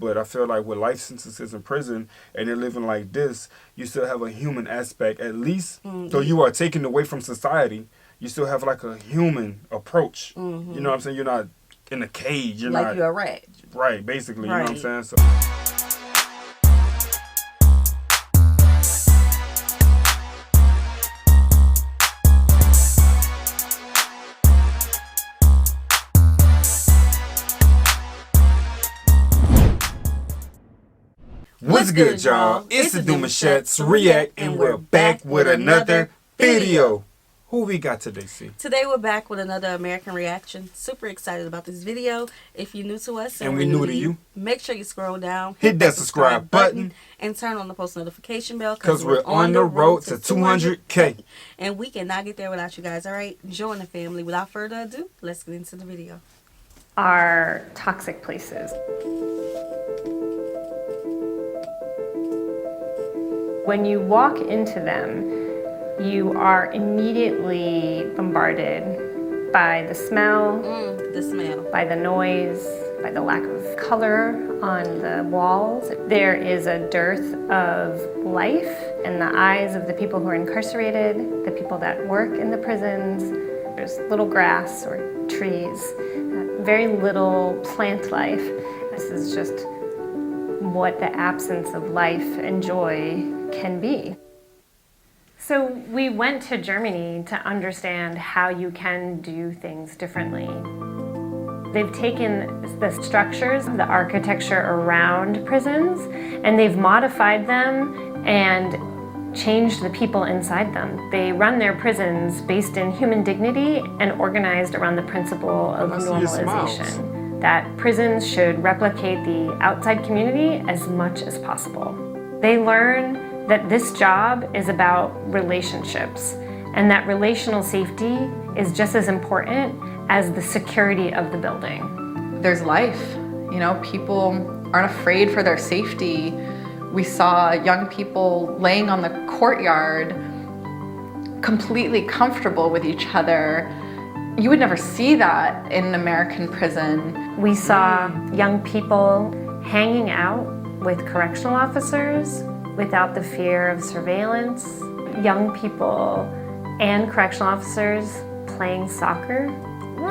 But I feel like with life sentences in prison and they're living like this, you still have a human aspect, at least. Though you are taken away from society, you still have like a human approach. You know what I'm saying? You're not in a cage. You're like not, you're a rat. right, basically. Right. You know what I'm saying? So. What's good, y'all? It's the Demouchets REACT, and we're back with another video. Who we got today, C? Today we're back with another American reaction. Super excited about this video. If you're new to us and we're new to you, make sure you scroll down, hit that subscribe button, and turn on the post notification bell because we're on the road to 200K. And we cannot get there without you guys, all right? Join the family. Without further ado, let's get into the video. Are toxic places. When you walk into them, you are immediately bombarded by the smell, by the noise, by the lack of color on the walls. There is a dearth of life in the eyes of the people who are incarcerated, the people that work in the prisons. There's little grass or trees, very little plant life. This is just what the absence of life and joy can be. So we went to Germany to understand how you can do things differently. They've taken the structures, the architecture around prisons, and they've modified them and changed the people inside them. They run their prisons based in human dignity and organized around the principle of normalization. That prisons should replicate the outside community as much as possible. They learn that this job is about relationships and that relational safety is just as important as the security of the building. There's life, you know, people aren't afraid for their safety. We saw young people laying on the courtyard, completely comfortable with each other. You would never see that in an American prison. We saw young people hanging out with correctional officers without the fear of surveillance. Young people and correctional officers playing soccer.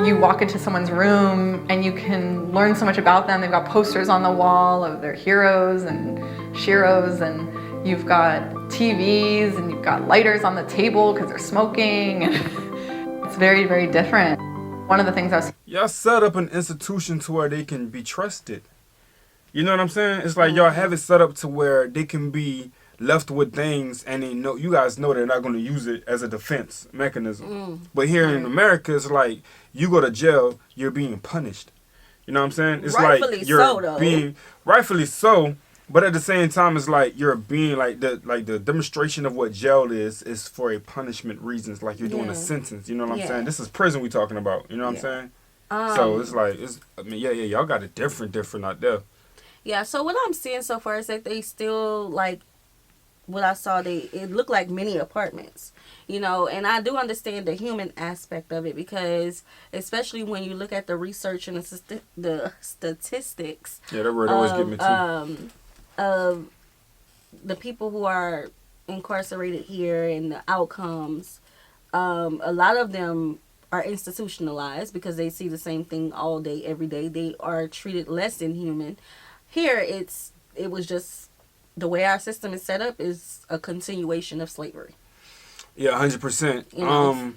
You walk into someone's room and you can learn so much about them. They've got posters on the wall of their heroes and sheroes, and you've got TVs and you've got lighters on the table because they're smoking. It's very, very different. One of the things I was... Y'all set up an institution to where they can be trusted. You know what I'm saying? It's like y'all have it set up to where they can be left with things and they know, you guys know they're not going to use it as a defense mechanism. But here in America, it's like you go to jail, you're being punished. You know what I'm saying? It's Rightfully like you're so, though. being rightfully so, but at the same time, it's like you're being like the demonstration of what jail is for a punishment reasons, like you're doing a sentence. You know what I'm saying? This is prison we talking about. You know what I'm saying? So it's like I mean, y'all got it different out there. Yeah, so what I'm seeing so far is that they still, like, what I saw, it looked like mini apartments, you know, and I do understand the human aspect of it because, especially when you look at the research and the statistics. Yeah, that word always get me too. Of the people who are incarcerated here and the outcomes, a lot of them are institutionalized because they see the same thing all day, every day. They are treated less than human. Here, it was just the way our system is set up is a continuation of slavery. Yeah, 100%.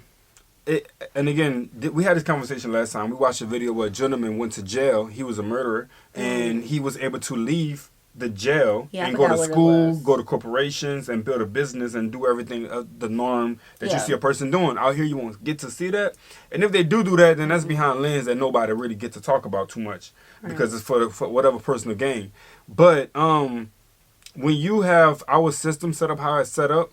And again, we had this conversation last time. We watched a video where a gentleman went to jail. He was a murderer, and he was able to leave the jail and go to school, go to corporations, and build a business and do everything the norm that you see a person doing. Out here, you won't get to see that. And if they do that, then that's behind lens that nobody really gets to talk about too much because it's for whatever personal gain. But when you have our system set up how it's set up,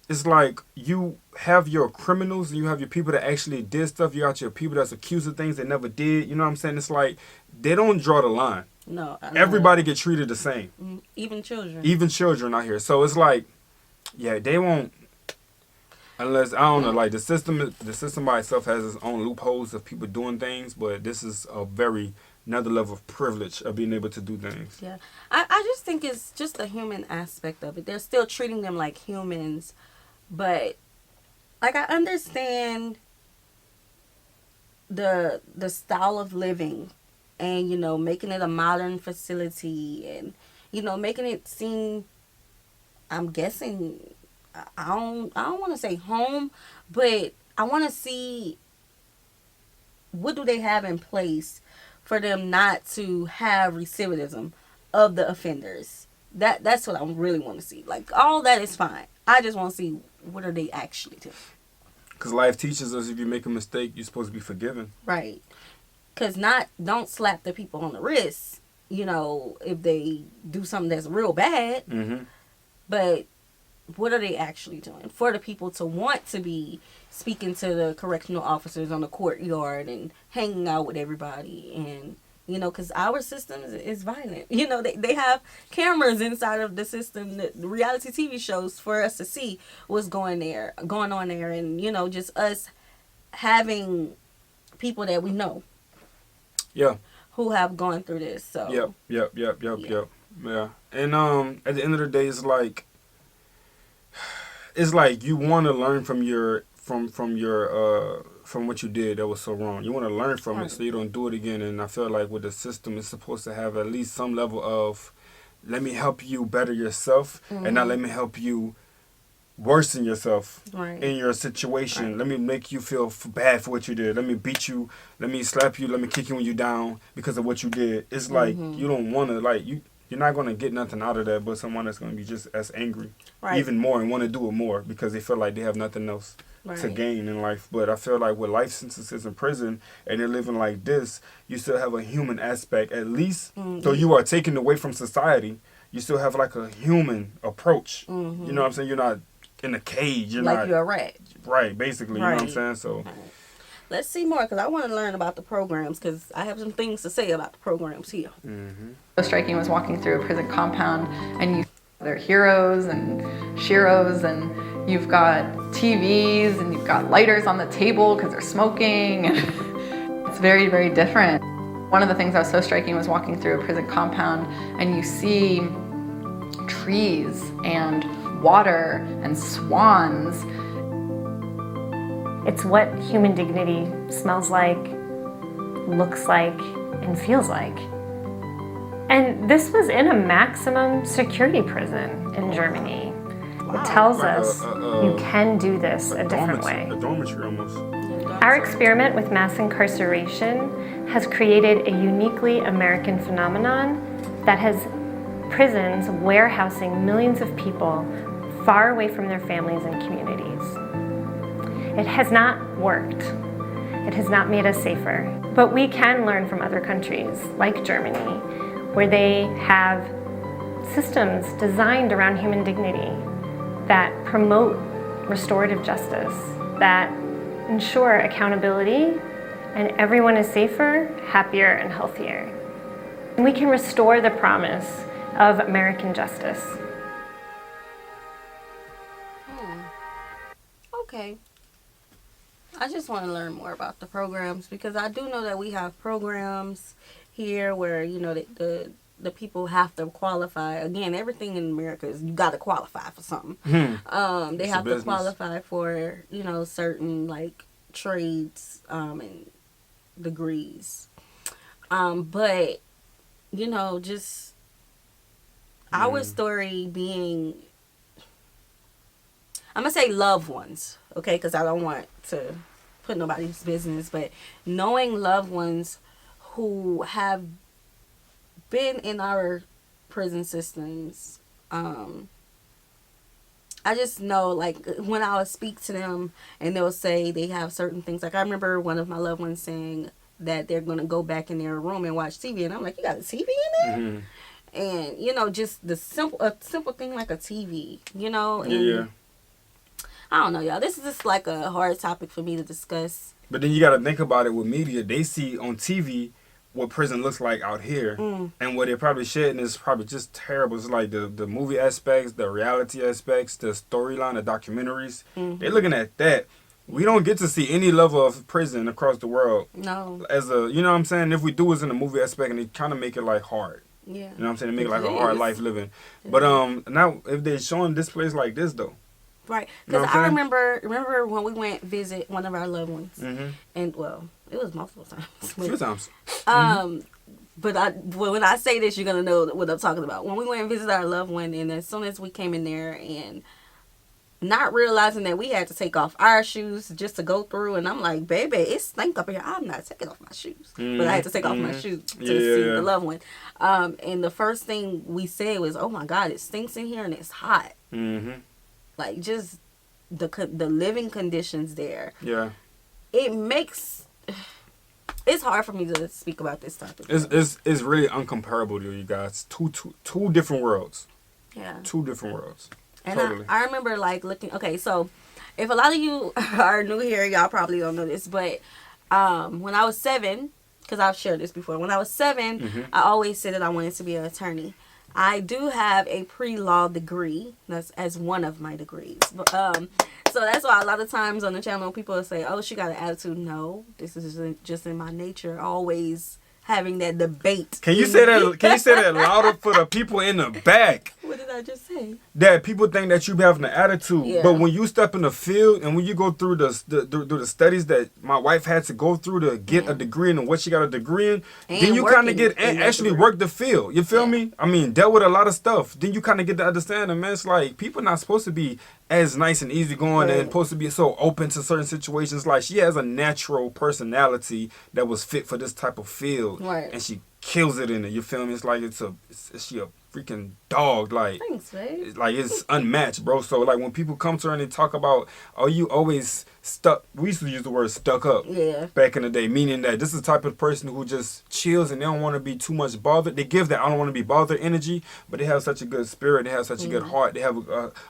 it's like you have your criminals and you have your people that actually did stuff. You got your people that's accused of things they never did. You know what I'm saying? It's like they don't draw the line. No. Everybody get treated the same. Even children. Even children out here. So it's like, yeah, they won't. Unless, I don't know, like the system by itself has its own loopholes of people doing things, but this is a very another level of privilege of being able to do things. Yeah. I just think it's just the human aspect of it. They're still treating them like humans, but like I understand the style of living and, you know, making it a modern facility and, you know, making it seem, I'm guessing, I don't want to say home, but I want to see what do they have in place for them not to have recidivism of the offenders. That's what I really want to see. Like, all that is fine. I just want to see what are they actually doing. Because life teaches us if you make a mistake, you're supposed to be forgiven. Right. Because don't slap the people on the wrist, you know, if they do something that's real bad. Mm-hmm. But what are they actually doing for the people to want to be speaking to the correctional officers on the courtyard and hanging out with everybody? And, you know, because our system is violent. You know, they have cameras inside of the system, the reality TV shows for us to see what's going on there. And, you know, just us having people that we know. Yeah. Who have gone through this. So. Yep. Yeah. And at the end of the day, it's like you want to learn from what you did that was so wrong. You want to learn from it so you don't do it again. And I feel like with the system, it's supposed to have at least some level of, let me help you better yourself, and not let me help you worsen yourself in your situation. Right. Let me make you feel bad for what you did. Let me beat you. Let me slap you. Let me kick you when you're down because of what you did. It's like you don't want to, like, you're not going to get nothing out of that but someone that's going to be just as angry, even more, and want to do it more because they feel like they have nothing else to gain in life. But I feel like with life sentences in prison and they're living like this, you still have a human aspect, at least, though you are taken away from society, you still have like a human approach. You know what I'm saying? You're not in a cage. You're like you're a rat. Right, basically. You know what I'm saying? So let's see more, because I want to learn about the programs, because I have some things to say about the programs here. So striking was walking through a prison compound, and you they're heroes and sheroes, and you've got TVs, and you've got lighters on the table because they're smoking. It's very, very different. One of the things that was so striking was walking through a prison compound, and you see trees and water and swans. It's what human dignity smells like, looks like, and feels like. And this was in a maximum security prison in Germany. It tells us you can do this a different way. A dormitory almost. Our experiment with mass incarceration has created a uniquely American phenomenon that has prisons warehousing millions of people far away from their families and communities. It has not worked. It has not made us safer. But we can learn from other countries, like Germany, where they have systems designed around human dignity that promote restorative justice, that ensure accountability, and everyone is safer, happier, and healthier. And we can restore the promise of American justice. Okay. I just want to learn more about the programs, because I do know that we have programs here where, you know, the people have to qualify. Again, everything in America is you got to qualify for something. They have to qualify for, you know, certain like trades and degrees. But, you know, just our story being, I'm going to say loved ones, okay, because I don't want to put nobody's business, but knowing loved ones who have been in our prison systems, I just know, like, when I would speak to them and they'll say they have certain things, like I remember one of my loved ones saying that they're going to go back in their room and watch TV, and I'm like, you got a TV in there? And, you know, just a simple thing like a TV, you know? And I don't know, y'all. This is just like a hard topic for me to discuss. But then you got to think about it with media. They see on TV what prison looks like out here. And what they're probably shedding is probably just terrible. It's like the movie aspects, the reality aspects, the storyline, the documentaries. They're looking at that. We don't get to see any level of prison across the world. No. As a, you know what I'm saying? If we do, it's in the movie aspect, and they kind of make it like hard. Yeah. You know what I'm saying? They make it like a hard life living. But now if they're showing this place like this though. Right. Because I remember when we went visit one of our loved ones, and well, it was multiple times. A few times. But when I say this, you're gonna know what I'm talking about. When we went and visited our loved one, and as soon as we came in there, and not realizing that we had to take off our shoes just to go through, and I'm like, baby, it stink up here. I'm not taking off my shoes, but I had to take off my shoes to see the loved one. And the first thing we said was, "Oh my God, it stinks in here and it's hot." Like just the living conditions there. Yeah. It makes. It's hard for me to speak about this topic. It's really uncomparable to you guys. Two different worlds. Yeah. 2 different worlds. And totally. I remember like looking. Okay, so if a lot of you are new here, y'all probably don't know this, but when I was 7, because I've shared this before, when I was 7, I always said that I wanted to be an attorney. I do have a pre-law degree. That's as one of my degrees. But, so that's why a lot of times on the channel people will say, "Oh, she got an attitude." No, this is just in my nature. Always having that debate. Can you say that? Can you say that louder for the people in the back? What did I just say? That people think that you be having an attitude, but when you step in the field and when you go through the studies that my wife had to go through to get a degree in and what she got a degree in, then you kind of get actually work the field. You feel me? I mean, dealt with a lot of stuff. Then you kind of get to understand, and man, it's like people not supposed to be as nice and easygoing and supposed to be so open to certain situations. Like she has a natural personality that was fit for this type of field, and she kills it in it. You feel me? It's like she a freaking dog. Like, thanks, babe. Like it's unmatched, bro. So like when people come to her and they talk about, "Oh, you always stuck," we used to use the word "stuck up." Yeah. Back in the day, meaning that this is the type of person who just chills and they don't want to be too much bothered. They give that "I don't want to be bothered" energy, but they have such a good spirit. They have such a good heart. They have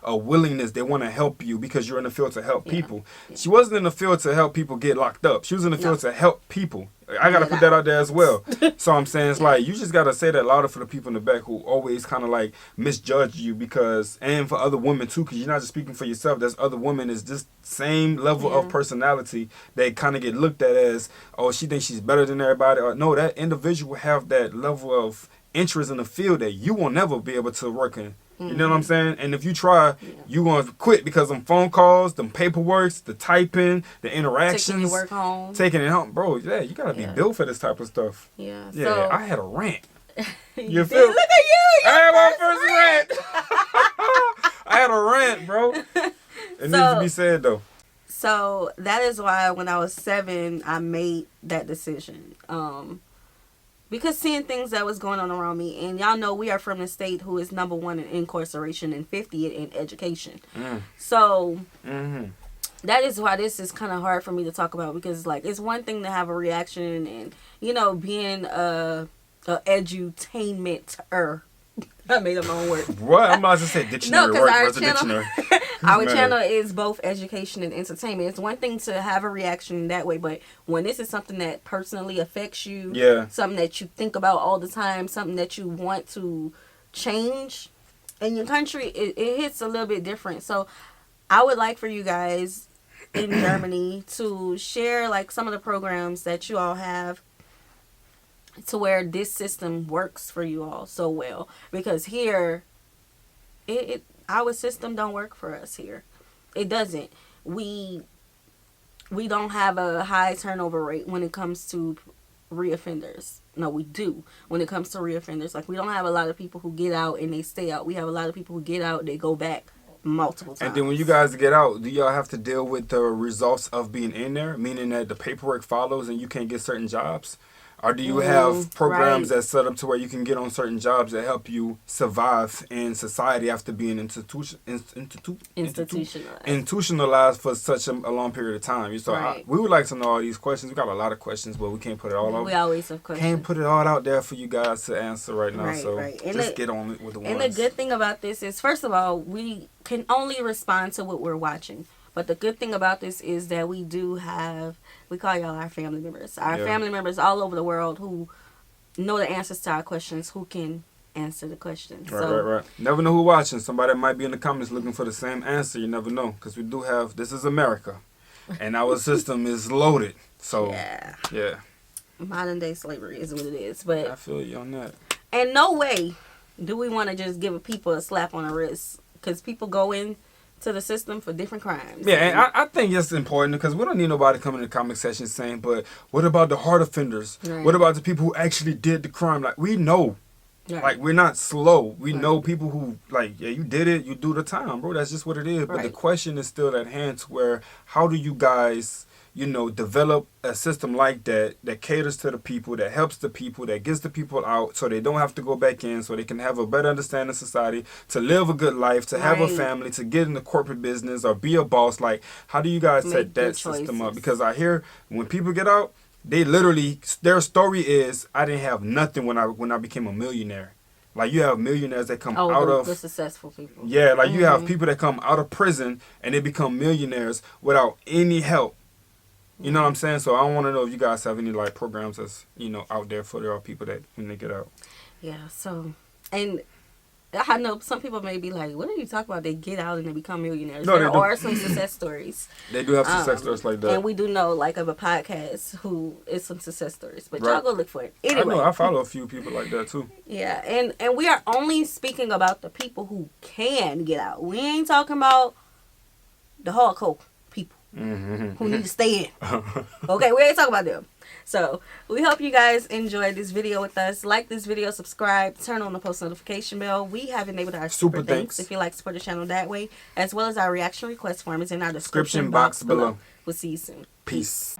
a willingness. They want to help you because you're in the field to help people. She wasn't in the field to help people get locked up. She was in the field to help people. I gotta put that out there as well. So I'm saying it's like you just gotta say that louder for the people in the back who always kind of like misjudge you, because, and for other women too, because you're not just speaking for yourself. There's other women is this same level of personality. They kind of get looked at as, oh, she thinks she's better than everybody. Or no, that individual have that level of interest in the field that you will never be able to work in. You know what I'm saying? And if you try, you going to quit because them phone calls, them paperworks, the typing, the interactions. Taking your work home. Taking it home. Bro, yeah, you got to be built for this type of stuff. Yeah. Yeah, So, I had a rant. You feel? Look at you. I had my first rant. I had a rant, bro. It needs to be said, though. So that is why when I was 7, I made that decision. Because seeing things that was going on around me, and y'all know we are from the state who is #1 in incarceration and 50th in education. So that is why this is kind of hard for me to talk about, because like it's one thing to have a reaction and being a edutainment-er. I made up my own word. What? I'm about to say dictionary. No, because our channel is both education and entertainment. It's one thing to have a reaction that way, but when this is something that personally affects you, something that you think about all the time, something that you want to change in your country, it hits a little bit different. So I would like for you guys in Germany to share like some of the programs that you all have to where this system works for you all so well, because here our system don't work for us here. It doesn't. We don't have a high turnover rate when it comes to reoffenders. No, we do when it comes to reoffenders. Like we don't have a lot of people who get out and they stay out. We have a lot of people who get out, they go back multiple times. And then when you guys get out, do y'all have to deal with the results of being in there, meaning that the paperwork follows and you can't get certain jobs? Or do you have programs that set up to where you can get on certain jobs that help you survive in society after being institutionalized for such a long period of time? So we would like to know all these questions. We got a lot of questions, but we can't put it all out. We always have questions. Can't put it all out there for you guys to answer right now. Just get on it with the ones. And the good thing about this is, first of all, we can only respond to what we're watching. But the good thing about this is that we do have, we call y'all our family members. Our family members all over the world who know the answers to our questions, who can answer the questions. Right. Never know who watching. Somebody might be in the comments looking for the same answer. You never know. Because we do have, this is America. and our system is loaded. So yeah. Modern day slavery is what it is. But I feel you on that. And no way do we want to just give people a slap on the wrist, because people go in to the system for different crimes. Yeah, and I think it's important because we don't need nobody coming in the comment section saying, but what about the hard offenders? Right. What about the people who actually did the crime? Like, we know. Right. Like, we're not slow. We know people who, like, yeah, you did it, you do the time, bro. That's just what it is. But the question is still at hand to where, how do you guys, you know, develop a system like that caters to the people, that helps the people, that gets the people out so they don't have to go back in, so they can have a better understanding of society, to live a good life, to have a family, to get in the corporate business or be a boss. Like, how do you guys set that system up? Because I hear when people get out, they literally, their story is, I didn't have nothing when I became a millionaire. Like, you have millionaires that come out of the successful people. Yeah, like you have people that come out of prison and they become millionaires without any help. You know what I'm saying? So I want to know if you guys have any like programs that's, you know, out there for their people that when they get out. Yeah. So, and I know some people may be like, "What are you talking about? They get out and they become millionaires." No, there are some success stories. They do have success stories like that, and we do know like of a podcast who is some success stories. But y'all go look for it. Anyway, I follow a few people like that too. Yeah, and we are only speaking about the people who can get out. We ain't talking about the hardcore people who need to stay in. Okay, we ain't talking about them. So we hope you guys enjoyed this video with us. Like this video, subscribe, turn on the post notification bell. We have enabled our super thanks if you like to support the channel that way, as well as our reaction request form is in our description box below. We'll see you soon. Peace.